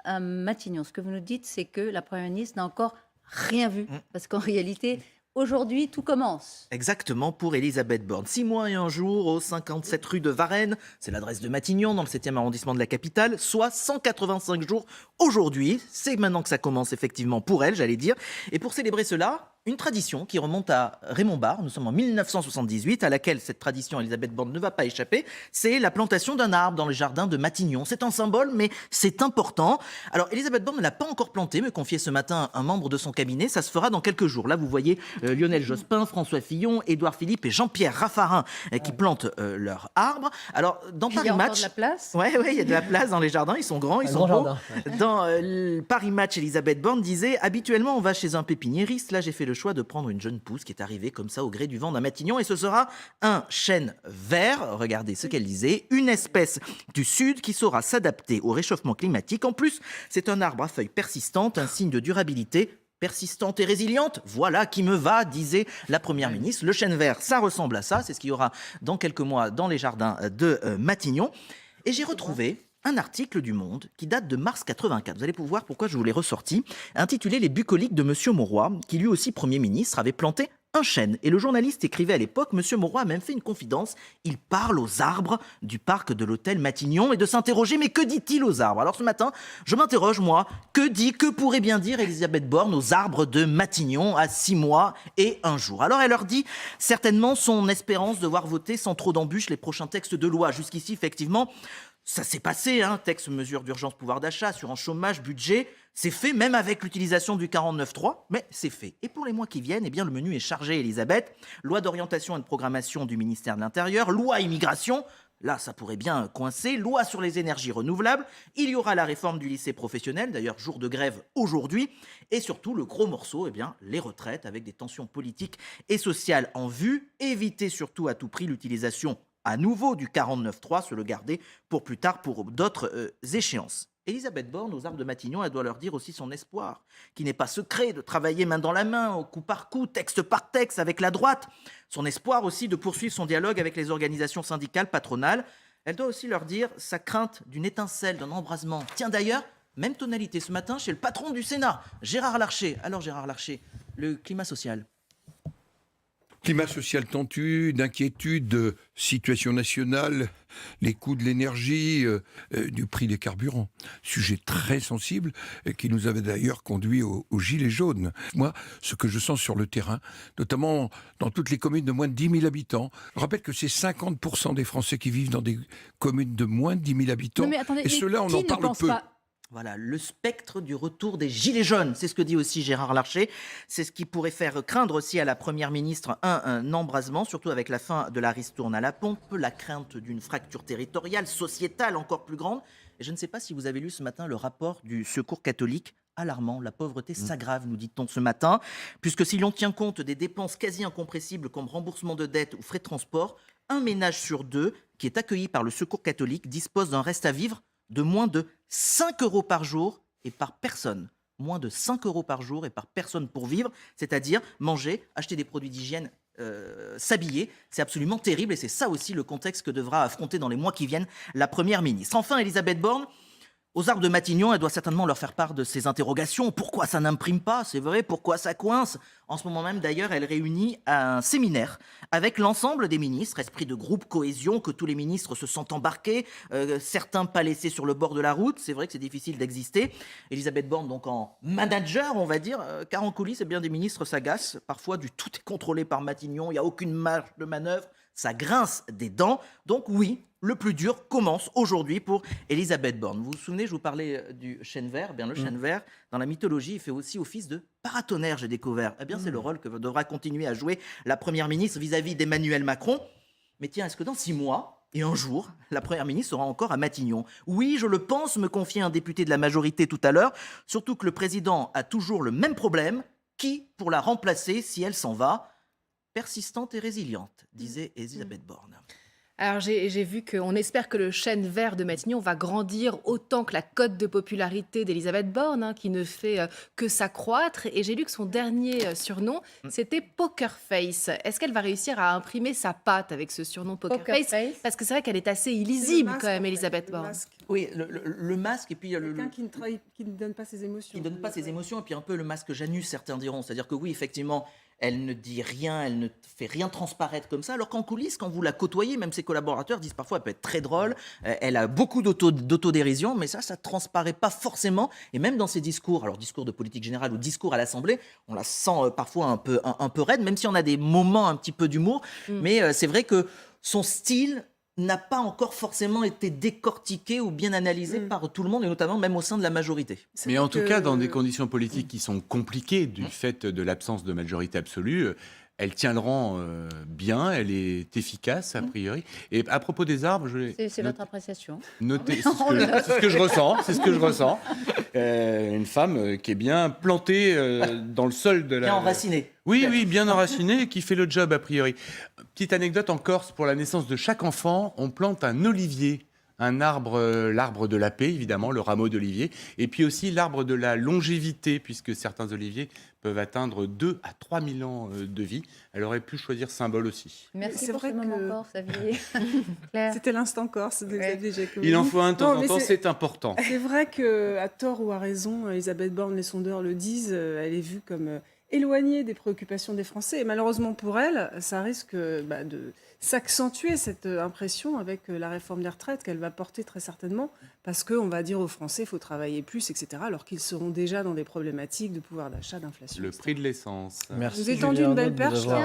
à Matignon. Ce que vous nous dites, c'est que la Première ministre n'a encore rien vu. Parce qu'en réalité, aujourd'hui, tout commence. Exactement, pour Elisabeth Borne. 6 mois et un jour au 57 rue de Varennes, c'est l'adresse de Matignon dans le 7e arrondissement de la capitale, soit 185 jours aujourd'hui. C'est maintenant que ça commence effectivement pour elle, j'allais dire. Et pour célébrer cela, une tradition qui remonte à Raymond Barre, nous sommes en 1978, à laquelle cette tradition, Elisabeth Borne ne va pas échapper, c'est la plantation d'un arbre dans les jardins de Matignon. C'est un symbole, mais c'est important. Alors, Elisabeth Borne ne l'a pas encore planté, me confiait ce matin un membre de son cabinet, ça se fera dans quelques jours. Là, vous voyez Lionel Jospin, François Fillon, Édouard Philippe et Jean-Pierre Raffarin qui plantent leur arbre. Alors, dans Il y Paris a encore Match... de la place. Ouais, il y a de la place dans les jardins, ils sont grands, ils sont beaux. Dans Paris Match, Elisabeth Borne disait « Habituellement, on va chez un pépiniériste. Là, j'ai fait le choix de prendre une jeune pousse qui est arrivée comme ça au gré du vent d'un Matignon et ce sera un chêne vert. » Regardez ce qu'elle disait. Une espèce du sud qui saura s'adapter au réchauffement climatique. En plus, c'est un arbre à feuilles persistantes, un signe de durabilité persistante et résiliente, voilà qui me va, disait la Première ministre. Le chêne vert, ça ressemble à ça, c'est ce qu'il y aura dans quelques mois dans les jardins de Matignon. Et j'ai retrouvé un article du Monde qui date de mars 84. Vous allez pouvoir voir pourquoi je vous l'ai ressorti, intitulé « Les bucoliques de Monsieur Mauroy », qui lui aussi, Premier ministre, avait planté un chêne. Et le journaliste écrivait à l'époque, Monsieur Mauroy a même fait une confidence, il parle aux arbres du parc de l'hôtel Matignon et de s'interroger, mais que dit-il aux arbres? Alors ce matin, je m'interroge moi, que pourrait bien dire Elisabeth Borne aux arbres de Matignon à 6 mois et un jour? Alors elle leur dit certainement son espérance de voir voter sans trop d'embûches les prochains textes de loi. Jusqu'ici, effectivement, ça s'est passé, texte mesures d'urgence pouvoir d'achat, assurance chômage, budget, c'est fait même avec l'utilisation du 49.3, mais c'est fait. Et pour les mois qui viennent, eh bien le menu est chargé, Elisabeth. Loi d'orientation et de programmation du ministère de l'Intérieur, loi immigration, là ça pourrait bien coincer, loi sur les énergies renouvelables, il y aura la réforme du lycée professionnel, d'ailleurs jour de grève aujourd'hui, et surtout le gros morceau, eh bien les retraites avec des tensions politiques et sociales en vue, éviter surtout à tout prix l'utilisation à nouveau du 49.3, se le garder pour plus tard, pour d'autres échéances. Elisabeth Borne, aux arbres de Matignon, elle doit leur dire aussi son espoir, qui n'est pas secret, de travailler main dans la main, au coup par coup, texte par texte, avec la droite. Son espoir aussi de poursuivre son dialogue avec les organisations syndicales, patronales. Elle doit aussi leur dire sa crainte d'une étincelle, d'un embrasement. Tiens d'ailleurs, même tonalité ce matin chez le patron du Sénat, Gérard Larcher. Alors Gérard Larcher, le climat social. Climat social tendu, d'inquiétude, situation nationale, les coûts de l'énergie, du prix des carburants. Sujet très sensible qui nous avait d'ailleurs conduit au gilet jaune. Moi, ce que je sens sur le terrain, notamment dans toutes les communes de moins de 10 000 habitants, je rappelle que c'est 50% des Français qui vivent dans des communes de moins de 10 000 habitants. Non, mais attendez, et ceux-là, on qui en ne parle pense peu. pas... Voilà, le spectre du retour des gilets jaunes, c'est ce que dit aussi Gérard Larcher. C'est ce qui pourrait faire craindre aussi à la Première ministre un embrasement, surtout avec la fin de la ristourne à la pompe, la crainte d'une fracture territoriale, sociétale encore plus grande. Et je ne sais pas si vous avez lu ce matin le rapport du Secours catholique. Alarmant, la pauvreté s'aggrave, nous dit-on ce matin, puisque si l'on tient compte des dépenses quasi incompressibles comme remboursement de dettes ou frais de transport, un ménage sur deux qui est accueilli par le Secours catholique dispose d'un reste à vivre de moins de 5 euros par jour et par personne. Moins de 5 euros par jour et par personne pour vivre, c'est-à-dire manger, acheter des produits d'hygiène, s'habiller. C'est absolument terrible et c'est ça aussi le contexte que devra affronter dans les mois qui viennent la Première ministre. Enfin, Elisabeth Borne, aux arbres de Matignon, elle doit certainement leur faire part de ses interrogations. Pourquoi ça n'imprime pas? C'est vrai, pourquoi ça coince? En ce moment même, d'ailleurs, elle réunit un séminaire avec l'ensemble des ministres, esprit de groupe, cohésion, que tous les ministres se sentent embarqués, certains pas laissés sur le bord de la route. C'est vrai que c'est difficile d'exister. Elisabeth Borne, donc en manager, on va dire, car en coulisses, eh bien, des ministres s'agacent. Parfois, du tout est contrôlé par Matignon, il n'y a aucune marge de manœuvre. Ça grince des dents. Donc oui, le plus dur commence aujourd'hui pour Elisabeth Borne. Vous vous souvenez, je vous parlais du chêne vert. Eh bien, le chêne vert, dans la mythologie, il fait aussi office de paratonnerre, j'ai découvert. Eh bien, c'est le rôle que devra continuer à jouer la Première ministre vis-à-vis d'Emmanuel Macron. Mais tiens, est-ce que dans 6 mois et un jour, la Première ministre sera encore à Matignon? Oui, je le pense, me confiait un député de la majorité tout à l'heure. Surtout que le président a toujours le même problème. Qui pour la remplacer si elle s'en va? Persistante et résiliente, disait Elisabeth Borne. Alors j'ai vu qu'on espère que le chêne vert de Matignon va grandir autant que la cote de popularité d'Elisabeth Borne, hein, qui ne fait que s'accroître. Et j'ai lu que son dernier surnom, c'était Poker Face. Est-ce qu'elle va réussir à imprimer sa patte avec ce surnom Poker Face? Parce que c'est vrai qu'elle est assez illisible quand même, Elisabeth Borne. Oui, le masque, et puis il y a Quelqu'un qui ne donne pas ses émotions. qui ne donne pas ses émotions, et puis un peu le masque Janus, certains diront. C'est-à-dire que oui, effectivement, elle ne dit rien, elle ne fait rien transparaître comme ça, alors qu'en coulisses, quand vous la côtoyez, même ses collaborateurs disent parfois elle peut être très drôle, elle a beaucoup d'autodérision, mais ça transparaît pas forcément, et même dans ses discours, alors discours de politique générale ou discours à l'Assemblée, on la sent parfois un peu raide, même si on a des moments un petit peu d'humour, mais c'est vrai que son style n'a pas encore forcément été décortiqué ou bien analysé par tout le monde, et notamment même au sein de la majorité. Mais en tout cas, dans des conditions politiques qui sont compliquées du fait de l'absence de majorité absolue, elle tient le rang bien, elle est efficace a priori. Et à propos des arbres, je vais C'est votre appréciation. noter, c'est ce que je ressens, une femme qui est bien plantée dans le sol de la... Bien enraciné. Oui, bien enraciné, qui fait le job a priori. Petite anecdote en Corse, pour la naissance de chaque enfant, on plante un olivier, un arbre, l'arbre de la paix évidemment, le rameau d'olivier, et puis aussi l'arbre de la longévité, puisque certains oliviers peuvent atteindre 2 à 3 000 ans de vie. Elle aurait pu choisir symbole aussi. Merci C'est pour vrai ce moment que- corse, Xavier. Claire. C'était l'instant corse de Xavier Giacometti. Il en faut un de temps Non, en mais temps, c'est important. C'est vrai qu'à tort ou à raison, Elisabeth Borne, les sondeurs le disent, elle est vue comme éloignée des préoccupations des Français. Et malheureusement pour elle, ça risque de s'accentuer, cette impression, avec la réforme des retraites qu'elle va porter très certainement, parce qu'on va dire aux Français, il faut travailler plus, etc., alors qu'ils seront déjà dans des problématiques de pouvoir d'achat, d'inflation. Le prix de l'essence. Merci. Vous avez tendu Julien une belle Arnaud, de nous perche, avoir